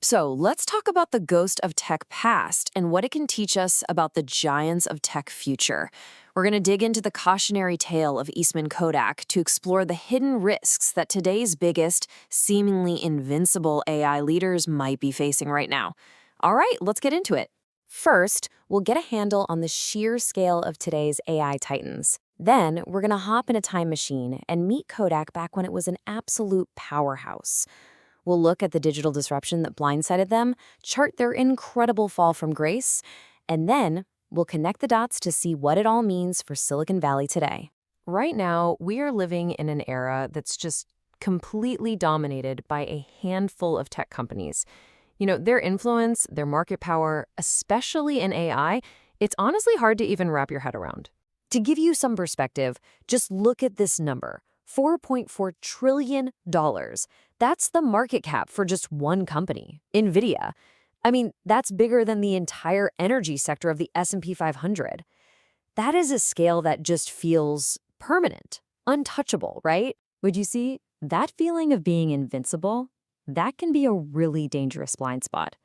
So let's talk about the ghost of tech past and what it can teach us about the giants of tech future. We're going to dig into the cautionary tale of Eastman Kodak to explore the hidden risks that today's biggest, seemingly invincible AI leaders might be facing right now. All right, let's get into it. First, we'll get a handle on the sheer scale of today's AI titans. Then, we're going to hop in a time machine and meet Kodak back when it was an absolute powerhouse. We'll look at the digital disruption that blindsided them, chart their incredible fall from grace, and then we'll connect the dots to see what it all means for Silicon Valley today. Right now, we are living in an era that's just completely dominated by a handful of tech companies. You know, their influence, their market power, especially in AI, it's honestly hard to even wrap your head around. To give you some perspective, just look at this number, $4.4 trillion. That's the market cap for just one company, NVIDIA. I mean, that's bigger than the entire energy sector of the S&P 500. That is a scale that just feels permanent, untouchable, right? Would you see? That feeling of being invincible, that can be a really dangerous blind spot.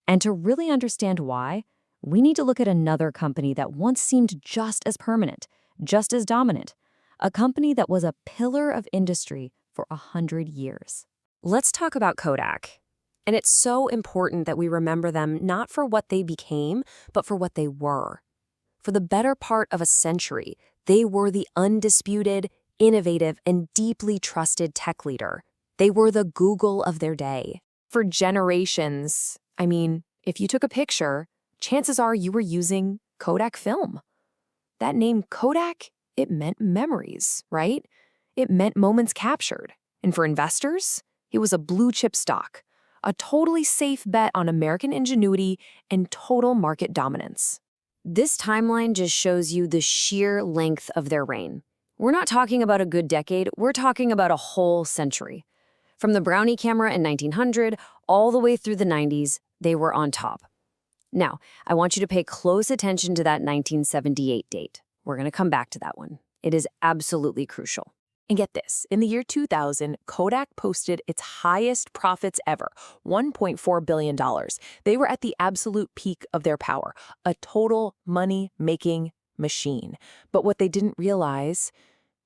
And to really understand why, we need to look at another company that once seemed just as permanent, just as dominant, a company that was a pillar of industry for 100 years. Let's talk about Kodak. And it's so important that we remember them not for what they became, but for what they were. For the better part of a century, they were the undisputed, innovative, and deeply trusted tech leader. They were the Google of their day. For generations, I mean, if you took a picture, chances are you were using Kodak film. That name Kodak, it meant memories, right? It meant moments captured. And for investors, it was a blue-chip stock, a totally safe bet on American ingenuity and total market dominance. This timeline just shows you the sheer length of their reign. We're not talking about a good decade, we're talking about a whole century. From the Brownie camera in 1900 all the way through the 90s, they were on top. Now, I want you to pay close attention to that 1978 date. We're going to come back to that one. It is absolutely crucial. And get this, in the year 2000, Kodak posted its highest profits ever, $1.4 billion. They were at the absolute peak of their power, a total money-making machine. But what they didn't realize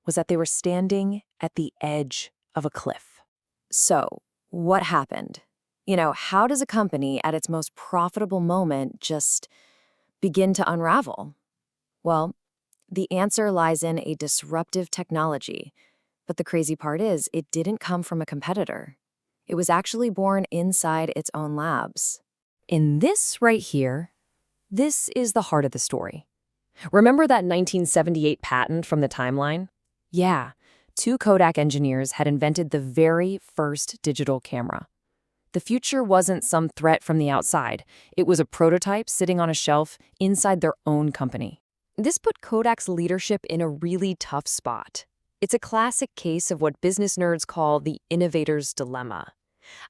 was that they were standing at the edge of a cliff. So, what happened? You know, how does a company at its most profitable moment just begin to unravel? Well, the answer lies in a disruptive technology. But the crazy part is, it didn't come from a competitor. It was actually born inside its own labs. In this right here, this is the heart of the story. Remember that 1978 patent from the timeline? Yeah, two Kodak engineers had invented the very first digital camera. The future wasn't some threat from the outside. It was a prototype sitting on a shelf inside their own company. This put Kodak's leadership in a really tough spot. It's a classic case of what business nerds call the innovator's dilemma.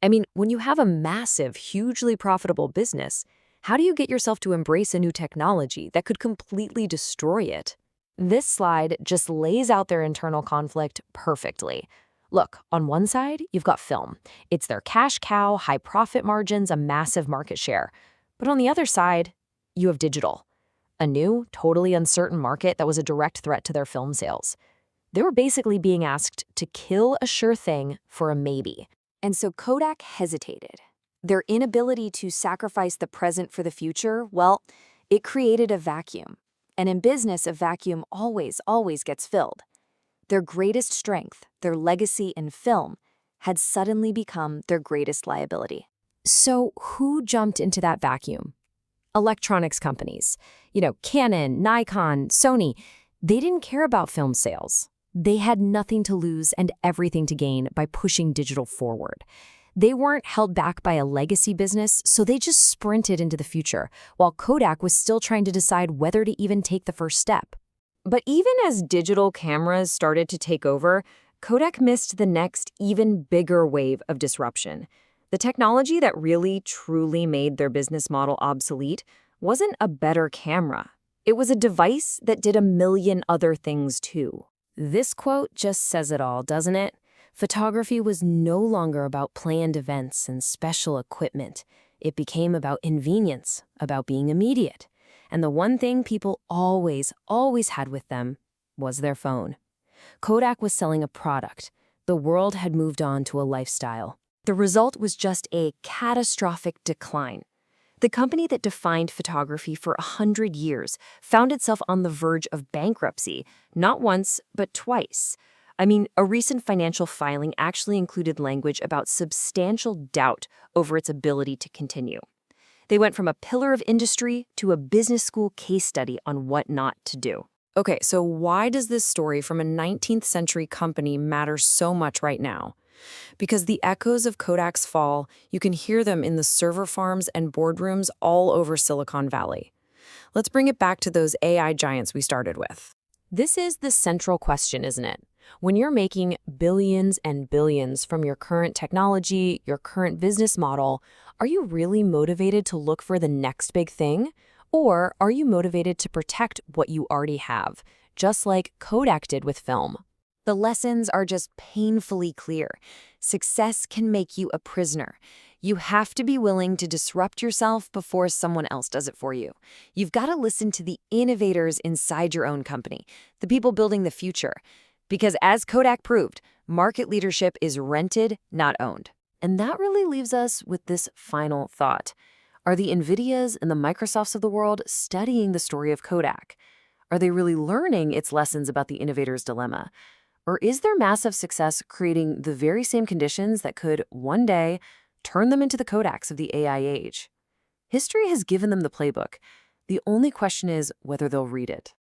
I mean, when you have a massive, hugely profitable business, how do you get yourself to embrace a new technology that could completely destroy it? This slide just lays out their internal conflict perfectly. Look, on one side, you've got film. It's their cash cow, high profit margins, a massive market share. But on the other side, you have digital, a new, totally uncertain market that was a direct threat to their film sales. They were basically being asked to kill a sure thing for a maybe. And so Kodak hesitated. Their inability to sacrifice the present for the future, well, it created a vacuum. And in business, a vacuum always gets filled. Their greatest strength, their legacy in film, had suddenly become their greatest liability. So who jumped into that vacuum? Electronics companies. You know, Canon, Nikon, Sony. They didn't care about film sales. They had nothing to lose and everything to gain by pushing digital forward. They weren't held back by a legacy business, so they just sprinted into the future, while Kodak was still trying to decide whether to even take the first step. But even as digital cameras started to take over, Kodak missed the next, even bigger wave of disruption. The technology that really, truly made their business model obsolete wasn't a better camera. It was a device that did a million other things too. This quote just says it all, doesn't it? Photography was no longer about planned events and special equipment. It became about convenience, about being immediate. And the one thing people always had with them was their phone. Kodak was selling a product. The world had moved on to a lifestyle. The result was just a catastrophic decline. The company that defined photography for 100 years found itself on the verge of bankruptcy, not once, but twice. I mean, a recent financial filing actually included language about substantial doubt over its ability to continue. They went from a pillar of industry to a business school case study on what not to do. Okay, so why does this story from a 19th century company matter so much right now? Because the echoes of Kodak's fall, you can hear them in the server farms and boardrooms all over Silicon Valley. Let's bring it back to those AI giants we started with. This is the central question, isn't it? When you're making billions and billions from your current technology, your current business model, are you really motivated to look for the next big thing? Or are you motivated to protect what you already have, just like Kodak did with film? The lessons are just painfully clear. Success can make you a prisoner. You have to be willing to disrupt yourself before someone else does it for you. You've got to listen to the innovators inside your own company, the people building the future. Because as Kodak proved, market leadership is rented, not owned. And that really leaves us with this final thought. Are the NVIDIAs and the Microsofts of the world studying the story of Kodak? Are they really learning its lessons about the innovator's dilemma? Or is their massive success creating the very same conditions that could, one day, turn them into the Kodaks of the AI age? History has given them the playbook. The only question is whether they'll read it.